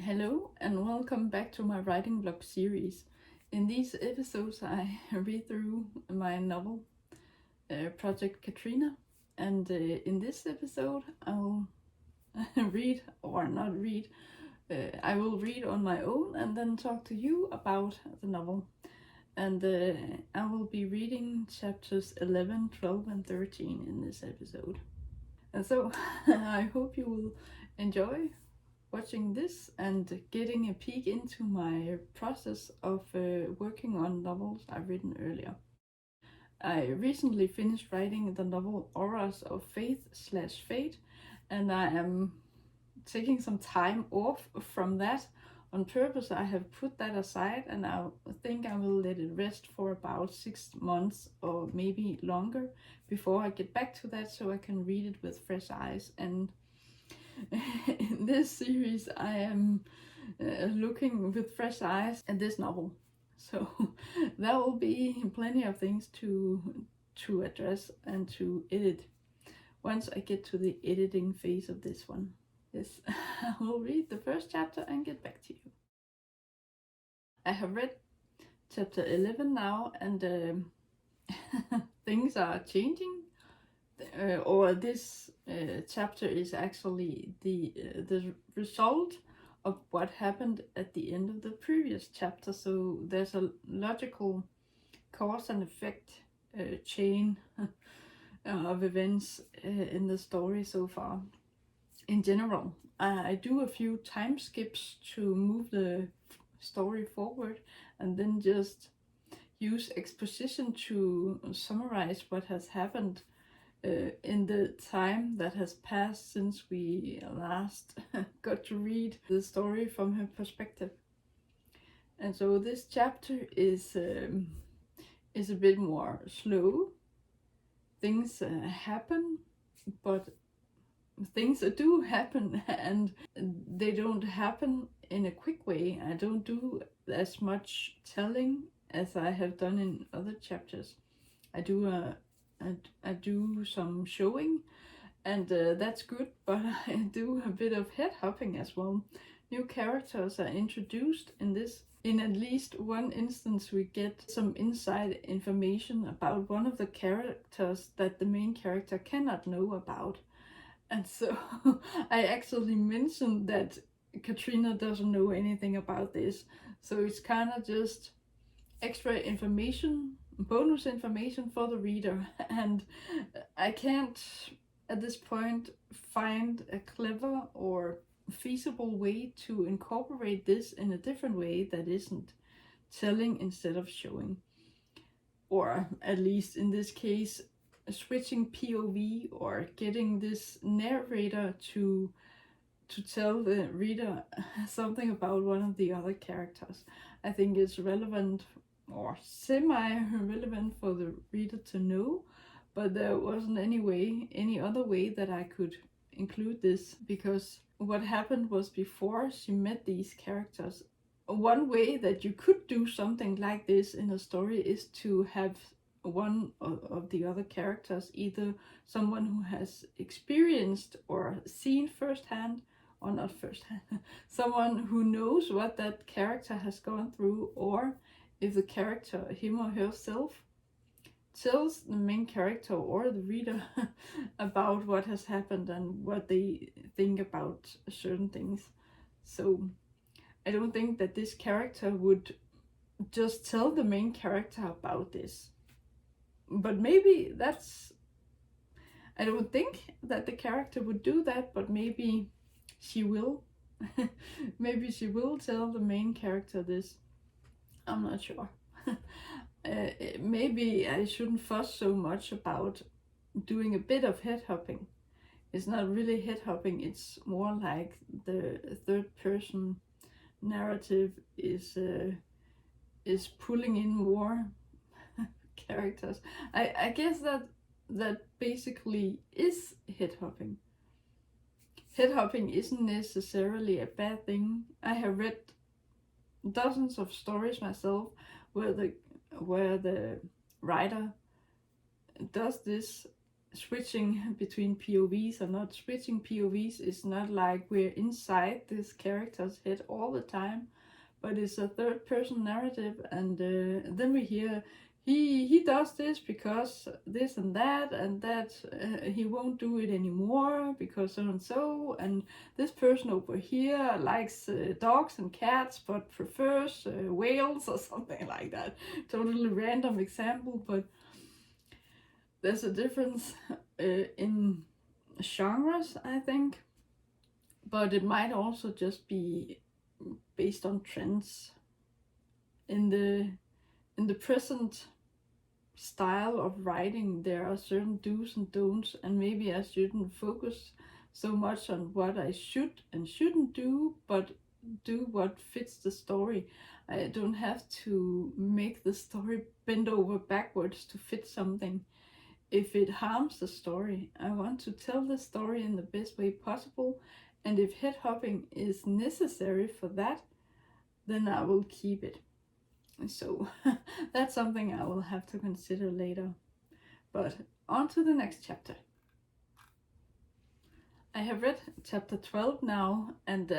Hello and welcome back to my writing blog series. In these episodes I read through my novel Project Katrina, and in this episode I'll read or not read. I will read on my own and then talk to you about the novel. And I will be reading chapters 11, 12 and 13 in this episode. And so I hope you will enjoy watching this and getting a peek into my process of working on novels I've written earlier. I recently finished writing the novel Auras of Faith/Fate, and I am taking some time off from that on purpose. I have put that aside, and I think I will let it rest for about 6 months or maybe longer before I get back to that, so I can read it with fresh eyes. And in this series I am looking with fresh eyes at this novel, so there will be plenty of things to address and to edit once I get to the editing phase of this one. Yes, I will read the first chapter and get back to you. I have read chapter 11 now, and things are changing. Or this chapter is actually the result of what happened at the end of the previous chapter. So there's a logical cause and effect chain of events in the story so far. In general, I do a few time skips to move the story forward, and then just use exposition to summarize what has happened in the time that has passed since we last got to read the story from her perspective. And so this chapter is a bit more slow. Things happen, but things do happen, and they don't happen in a quick way. I don't do as much telling as I have done in other chapters. I do some showing, and that's good, but I do a bit of head hopping as well. New characters are introduced in this. In at least one instance we get some inside information about one of the characters that the main character cannot know about. And so I actually mentioned that Katrina doesn't know anything about this. So it's kind of just extra information, bonus information for the reader. And I can't at this point find a clever or feasible way to incorporate this in a different way that isn't telling instead of showing. Or at least in this case, switching POV or getting this narrator to tell the reader something about one of the other characters. I think it's relevant or semi-relevant for the reader to know, but there wasn't any other way that I could include this, because what happened was before she met these characters. One way that you could do something like this in a story is to have one of the other characters, either someone who has experienced or seen firsthand, or not firsthand, someone who knows what that character has gone through, or if the character, him or herself, tells the main character or the reader about what has happened and what they think about certain things. So I don't think that this character would just tell the main character about this. But maybe that's... I don't think that the character would do that, but maybe she will. Maybe she will tell the main character this. I'm not sure. Maybe I shouldn't fuss so much about doing a bit of head hopping. It's not really head hopping, it's more like the third person narrative is pulling in more characters. I guess that basically is head hopping. Head hopping isn't necessarily a bad thing. I have read dozens of stories myself where the writer does this switching between POVs or not switching POVs is not like we're inside this character's head all the time, but it's a third person narrative, and then we hear he does this because this and that he won't do it anymore because so, and this person over here likes dogs and cats but prefers whales or something like that. Totally random example, but there's a difference in genres, I think, but it might also just be based on trends. In the present style of writing, there are certain do's and don'ts, and maybe I shouldn't focus so much on what I should and shouldn't do, but do what fits the story. I don't have to make the story bend over backwards to fit something. If it harms the story, I want to tell the story in the best way possible, and if head hopping is necessary for that, then I will keep it. So that's something I will have to consider later. But on to the next chapter. I have read chapter 12 now, and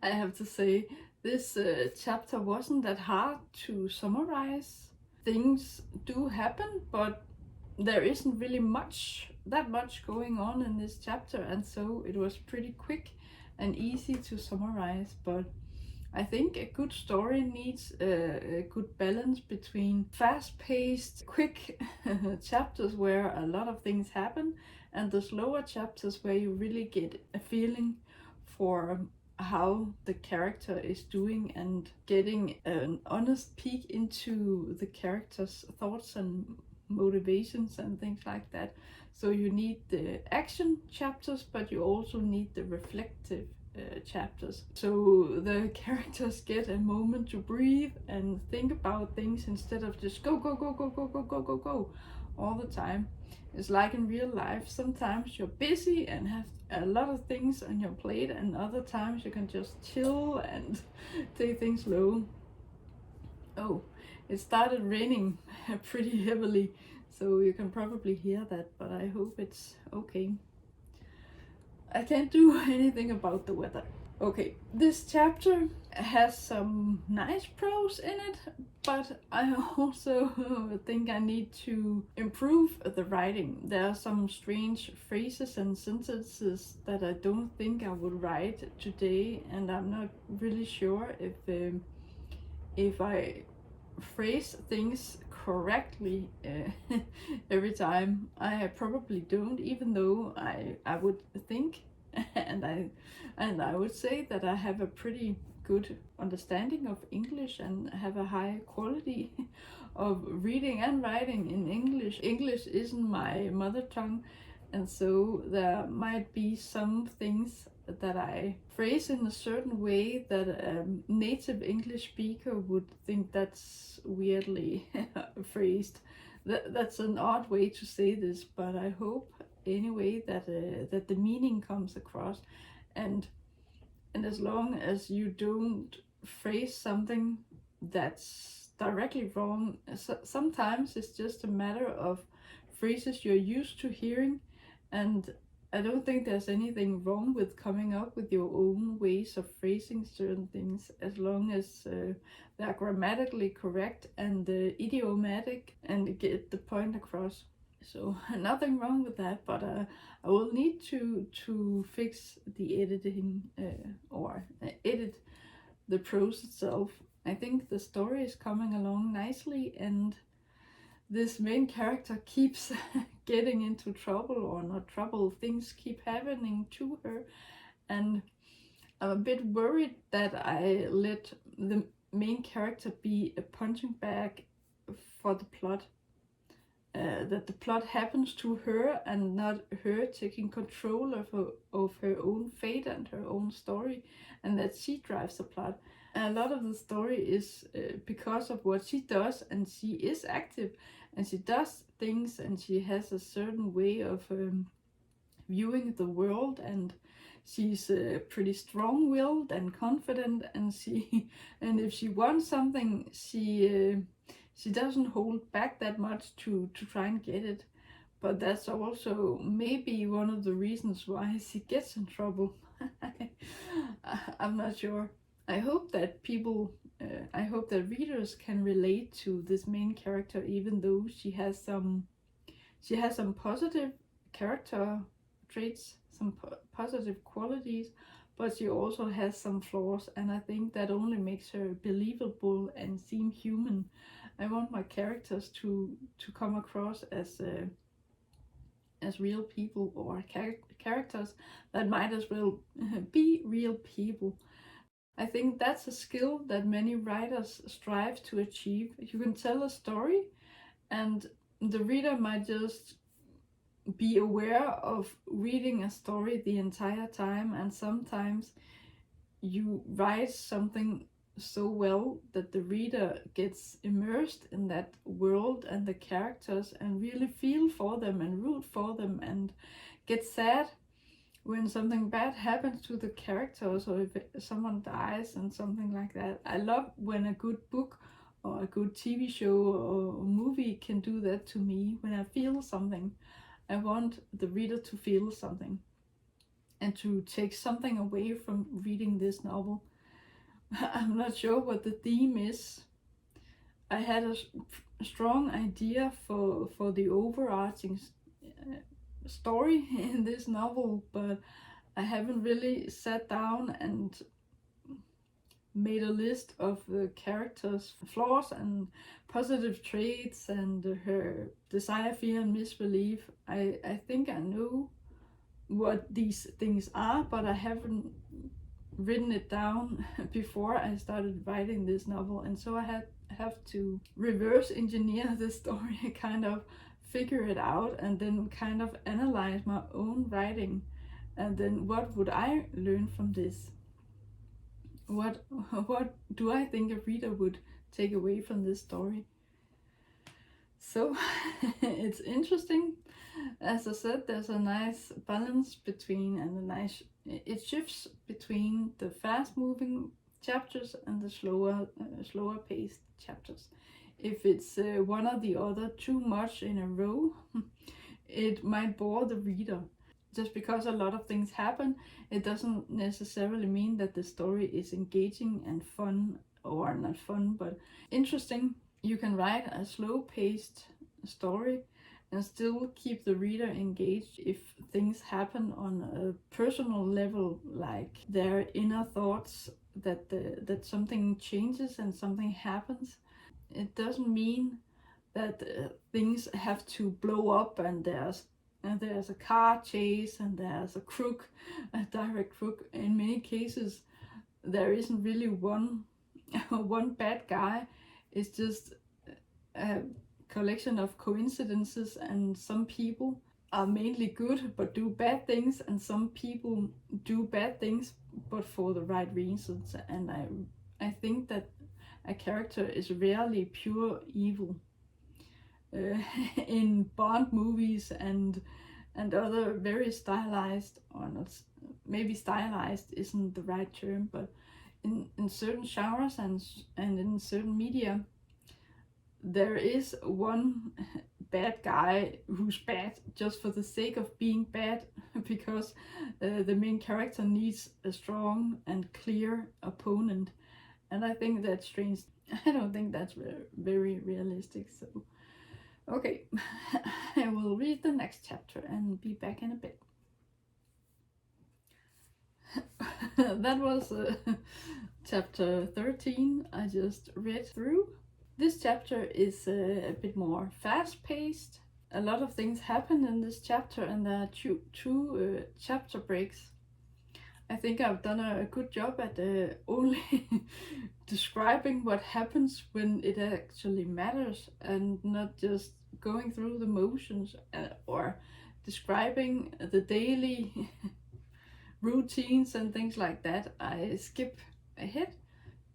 I have to say this chapter wasn't that hard to summarize. Things do happen, but there isn't really that much going on in this chapter, and so it was pretty quick and easy to summarize. But I think a good story needs a good balance between fast-paced, quick chapters where a lot of things happen, and the slower chapters where you really get a feeling for how the character is doing and getting an honest peek into the character's thoughts and motivations and things like that. So you need the action chapters, but you also need the reflective chapters, so the characters get a moment to breathe and think about things instead of just go all the time. It's like in real life, sometimes you're busy and have a lot of things on your plate, and other times you can just chill and take things slow. Oh, it started raining pretty heavily, so you can probably hear that, but I hope it's okay. I can't do anything about the weather. Okay, this chapter has some nice prose in it, but I also think I need to improve the writing. There are some strange phrases and sentences that I don't think I would write today, and I'm not really sure if I phrase things correctly every time. I probably don't, even though I would think and I would say that I have a pretty good understanding of English and have a high quality of reading and writing in English. English isn't my mother tongue, and so there might be some things that I phrase in a certain way that a native English speaker would think that's weirdly phrased. That's an odd way to say this, but I hope anyway that the meaning comes across, and as long as you don't phrase something that's directly wrong, sometimes it's just a matter of phrases you're used to hearing, and I don't think there's anything wrong with coming up with your own ways of phrasing certain things, as long as they're grammatically correct and idiomatic and get the point across. So nothing wrong with that, but I will need to fix the editing or edit the prose itself. I think the story is coming along nicely, and this main character keeps getting into trouble, or not trouble, things keep happening to her, and I'm a bit worried that I let the main character be a punching bag for the plot. That the plot happens to her and not her taking control of her own fate and her own story, and that she drives the plot. And a lot of the story is because of what she does, and she is active and she does things, and she has a certain way of viewing the world, and she's pretty strong-willed and confident, and if she wants something, she doesn't hold back that much to try and get it. But that's also maybe one of the reasons why she gets in trouble. I'm not sure. I hope that I hope that readers can relate to this main character, even though she has some positive character traits, some positive qualities, but she also has some flaws, and I think that only makes her believable and seem human. I want my characters to come across as real people, or characters that might as well be real people. I think that's a skill that many writers strive to achieve. You can tell a story, and the reader might just be aware of reading a story the entire time, and sometimes you write something so well that the reader gets immersed in that world and the characters and really feel for them and root for them and get sad when something bad happens to the characters, or if someone dies and something like that. I love when a good book or a good TV show or movie can do that to me. When I feel something, I want the reader to feel something and to take something away from reading this novel. I'm not sure what the theme is. I had a strong idea for the overarching story in this novel, but I haven't really sat down and made a list of the characters' flaws and positive traits and her desire, fear, and misbelief. I think I know what these things are, but I haven't written it down before I started writing this novel, and so I have to reverse engineer the story, kind of figure it out, and then kind of analyze my own writing, and then what would I learn from this? What do I think a reader would take away from this story? So it's interesting. As I said, there's a nice balance between, and it shifts between the fast moving chapters and the slower paced chapters. If it's one or the other too much in a row, it might bore the reader. Just because a lot of things happen, it doesn't necessarily mean that the story is engaging and fun, or not fun, but interesting. You can write a slow-paced story and still keep the reader engaged if things happen on a personal level, like their inner thoughts, that something changes and something happens. It doesn't mean that things have to blow up and there's a car chase and there's a crook, a direct crook. In many cases, there isn't really one bad guy. It's just a collection of coincidences, and some people are mainly good but do bad things, and some people do bad things but for the right reasons. And I think that a character is rarely pure evil. In Bond movies and other very stylized, or not, maybe stylized isn't the right term, but in certain genres and in certain media, there is one bad guy who's bad just for the sake of being bad, because the main character needs a strong and clear opponent. And I think that's strange. I don't think that's very realistic. So okay, I will read the next chapter and be back in a bit. That was chapter 13 I just read through. This chapter is a bit more fast-paced. A lot of things happen in this chapter, and there are two chapter breaks. I think I've done a good job at only describing what happens when it actually matters, and not just going through the motions or describing the daily routines and things like that. I skip ahead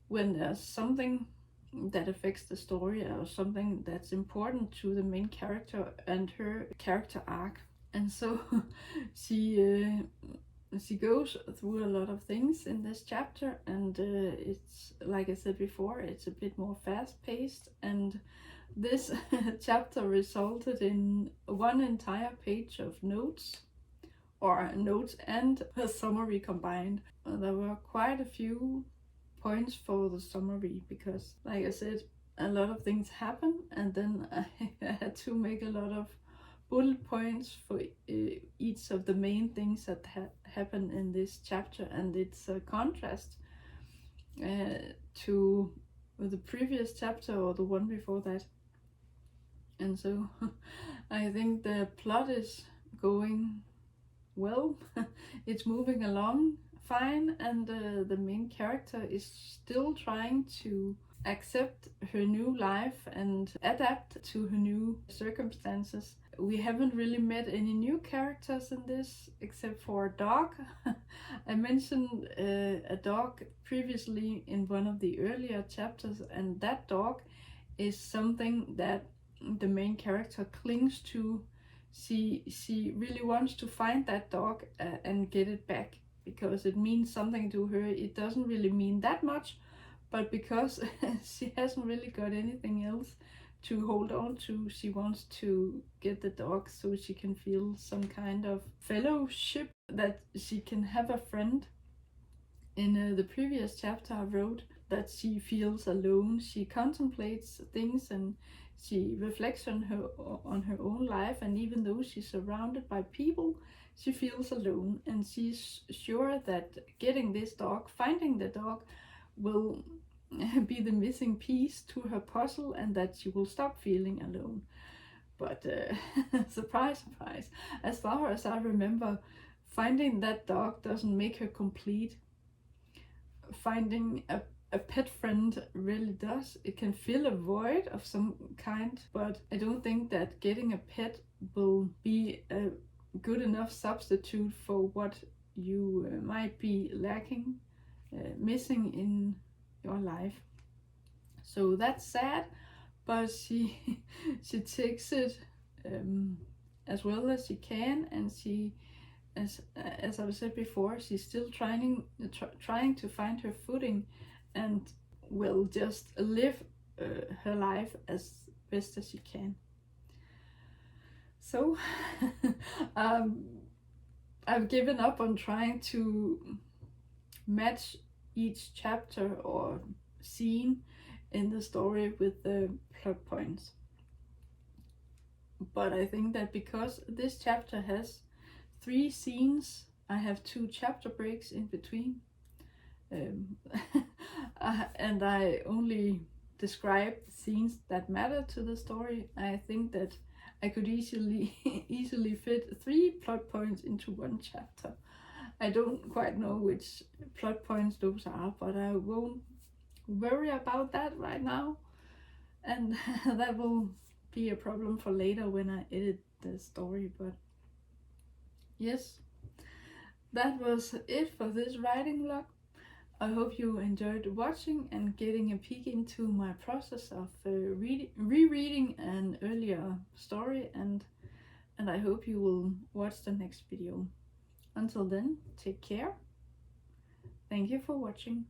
when there's something that affects the story, or something that's important to the main character and her character arc. And so she she goes through a lot of things in this chapter, and it's, like I said before, it's a bit more fast-paced, and this chapter resulted in one entire page of notes, or notes and a summary combined. There were quite a few points for the summary because, like I said, a lot of things happen, and then I had to make a lot of bullet points for each of the main things that happen in this chapter, and it's a contrast to the previous chapter or the one before that. And so I think the plot is going well. It's moving along fine, and the main character is still trying to accept her new life and adapt to her new circumstances. We haven't really met any new characters in this except for a dog. I mentioned a dog previously in one of the earlier chapters, and that dog is something that the main character clings to. She really wants to find that dog and get it back because it means something to her. It doesn't really mean that much, but because she hasn't really got anything else to hold on to, she wants to get the dog so she can feel some kind of fellowship, that she can have a friend. In the previous chapter I wrote that she feels alone. She contemplates things and she reflects on her own life, and even though she's surrounded by people, she feels alone, and she's sure that getting this dog, finding the dog, will be the missing piece to her puzzle, and that she will stop feeling alone. But surprise, surprise, as far as I remember, finding that dog doesn't make her complete. Finding a pet friend really does. It can fill a void of some kind, but I don't think that getting a pet will be a good enough substitute for what you might be lacking, missing in your life. So that's sad, but she takes it as well as she can, and she, as I've said before, she's still trying to find her footing, and will just live her life as best as she can. So I've given up on trying to match each chapter or scene in the story with the plot points. But I think that because this chapter has 3 scenes, I have 2 chapter breaks in between, and I only describe scenes that matter to the story. I think that I could easily fit 3 plot points into 1 chapter. I don't quite know which plot points those are, but I won't worry about that right now, and that will be a problem for later when I edit the story. But yes, that was it for this writing vlog. I hope you enjoyed watching and getting a peek into my process of rereading an earlier story, and I hope you will watch the next video. Until then, take care. Thank you for watching.